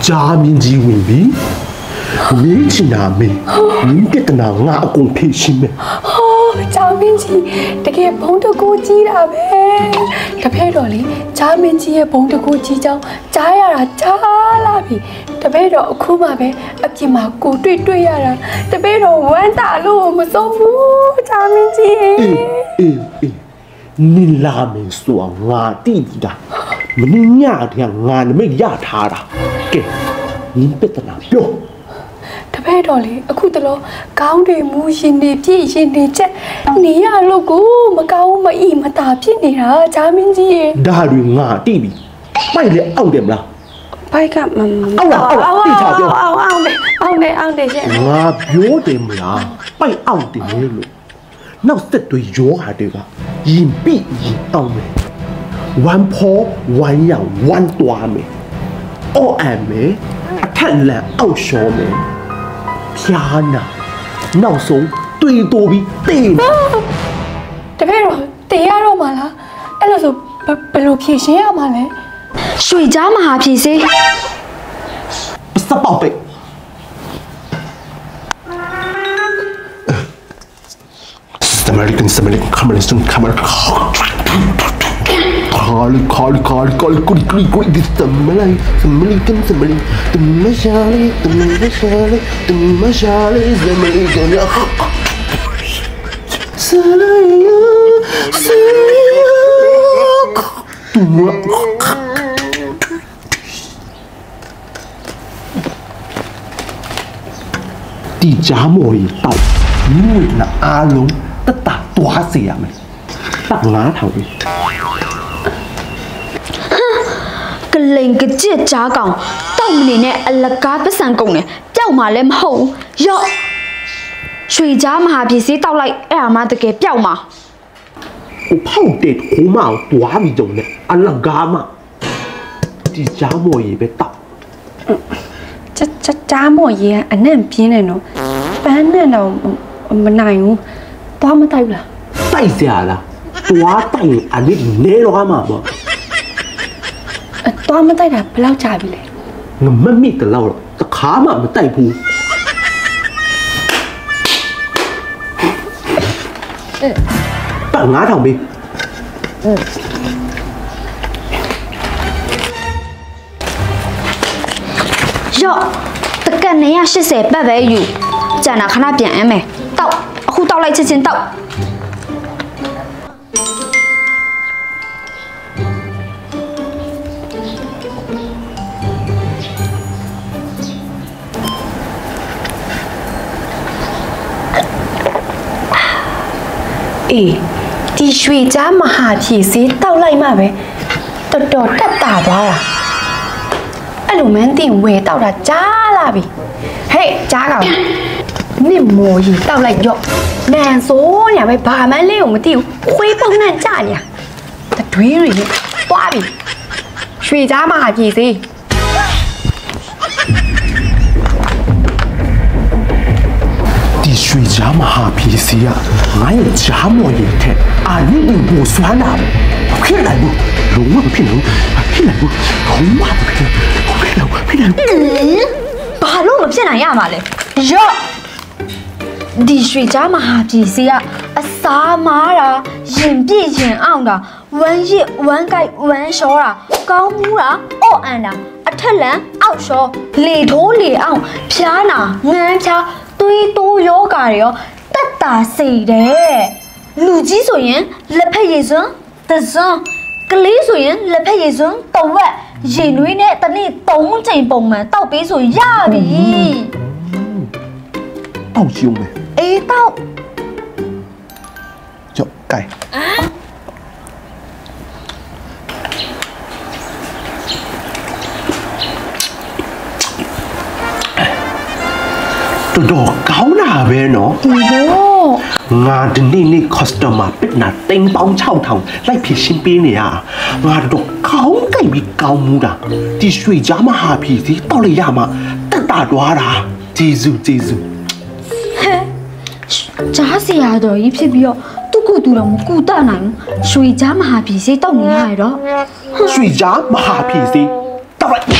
자민지 win비 미치나미 님께나 nga akum phishime 자민지 되게 봉도고 지라베တဖဲတော့လေ 자민지의 봉도고 지ကြောင့် ကြားရတာ 잘라비တဖဲတော့ အခုမှပဲ အပြင်မှာကိုတွေ့ရတာ တဖဲတော့ ဝမ်းတာလို့ မစိုးဘူး 자민지 니라멘 수아 nga 띠디다မင်းညတဲ့ngaနမိတ်ရထားတာကဲနင်းပက်တနာပြောတဖဲတော့လေ အခုတလော ကောင်းတွေမူရှင်တွေပြည့်ရှင်တွေချက် နေရလို့ကိုမကောင်းမအီမတာဖြစ်နေတာ 자민지 ဒါတွေငါတိပြီပိုက်လေအောက်တယ်မလား 바이가 아우네ငါပြောတယ်မလားပိုက်အောက်တယ်လို့နောက်ဆက်တွေရောဟာတွေကရင်ပိရင်အောင်မယ်ဝမ်းဖောဝမ်းရောင်ဝမ်းတွားမယ်အော့အံမယ်အထက်လန်အောက်ရှောမယ်ဖျားနာနောက်ဆုံးတွေးတိုးပြီးတေးမယ်တပည့်တော့တေးရတော့မှာလားအဲ့လိုဆိုဘယ်လိုဖြေရှင်းရမှာလဲရွှေကြားမဟာဖြေစေစပောက်ပိတ်American communist camera Kali this Americanဒီကြားမော်ရီတောက်မြို့နာအားလုံးတတ်တာတွားစေရမယ်ပတ်9000ပြီကလိန်ကကြက်ကြားကောင်တောက်မနေနဲ့အလကားပစံကုန်တယ်ပျောက်မှလည်းမဟုတ်ရော့ရွှေကြားမဟာပစ္စည်းတောက်လိုက်အဲ့ဒါမှတကယ်ပျောက်မှာဟိုဖောက်တဲ့ဟိုမောင်တွားပြီးတော့လေအလကားမှဒီကြားမော်ရီပဲတောက်ကြားမော်ရေကအနံ့ပြင်းတယ်နော်ပန်းနဲ့တော့မနိုင်ဘူးတိုက်စရာလားတွားတိုက်ရင်အနည်းနဲတော့မှာပေါ့သွားမတိုက်တာဘယ်လောက်ကြာပြီလဲငမမိတလောက်တခါမှမတိုက်ဘူးပတ်9000ပြီရော့တကက်180ပတ်ပဲယူကျန်တာခဏပြန်အမ်းမယ်တောက်အခုတောက်လိုက်ချက်ချင်းတောက်အေးဒီရွှေကြားမဟာဖြည့်စေးတောက်လိုက်မှပဲတော်တက်တာသွားတာအဲ့လိုမှန်းတင်ဝဲတောက်တာကြားလာပြီဟဲ့ကြားကောင်နင့်မော်ကြီးတောက်လိုက်ရော့နန်ဆိုးညာပဲဘာမှန်းလေးကိုမသိဘူးခွေးပုံနဲ့ကြာညာတတွေးတွေနဲ့တွားပြီရွှေကြားမဟာဖြည့်စေးဒီရွှေကြားမဟာဖြည့်စေးကငါရဲ့ကြားမော်ရီထက်အာနစ်ကိုပိုစွမ်းတာဖြစ်နိုင်ဘူးလုံးဝမဖြစ်နိုင်ဘူးလုံးဝမဖြစ်နိုင်ဘာလို့မဖြစ်နိုင်ရမှာလဲရော့ဒီရွှေကြားမဟာပြည်စီကအစားမားတာရင်ပြည့်ရင်အောင်တာဝမ်းရစ်ဝမ်းကိုက်ဝမ်းလျှောတာကောင်းမှုတာအော့အန်တာအထက်လန်အောက်လျှောလေထိုးလေအောင်ဖျားနာငန်းဖျားသွေးတိုးယောဂါတွေရောတက်တာစိတ်တဲ့လူကြီးဆိုရင်လက်ဖက်ရည်စွန်းသစွန်းကလေးဆိုရင်လက်ဖက်ရည်စွန်းတုံးဝက်ရေနွေးနဲ့တနေ့3ချိန်ပုံမှန်တောက်ပေးဆိုရပြီတောက်ရှုံးမယ်အေးတောက်ကြောက်ကိုင်တော်ကောင်းတာပဲနော်ဒီလို ငါဒီနေ့နေ့ customer ပစ်နာတိမ်ပေါင်း6000လိုက်ဖြစ်ရှင်းပေးနေရငါတော့ကောင်းကြိုက်ပြီးကောင်းမှုတာဒီရွှေကြားမဟာဖြီစီတောက်လိုက်ရမှာတက်တာသွားတာဂျေဇူးဟဲ့ကြားစီရတော့ကြီးဖြစ်ပြီးတော့သူ့ကိုယ်သူတော့မကူတတ်နိုင်ဘူးရွှေကြားမဟာပြည်စေးတောက်နေရတော့ရွှေကြားမဟာဖြီစီတောက်လိုက်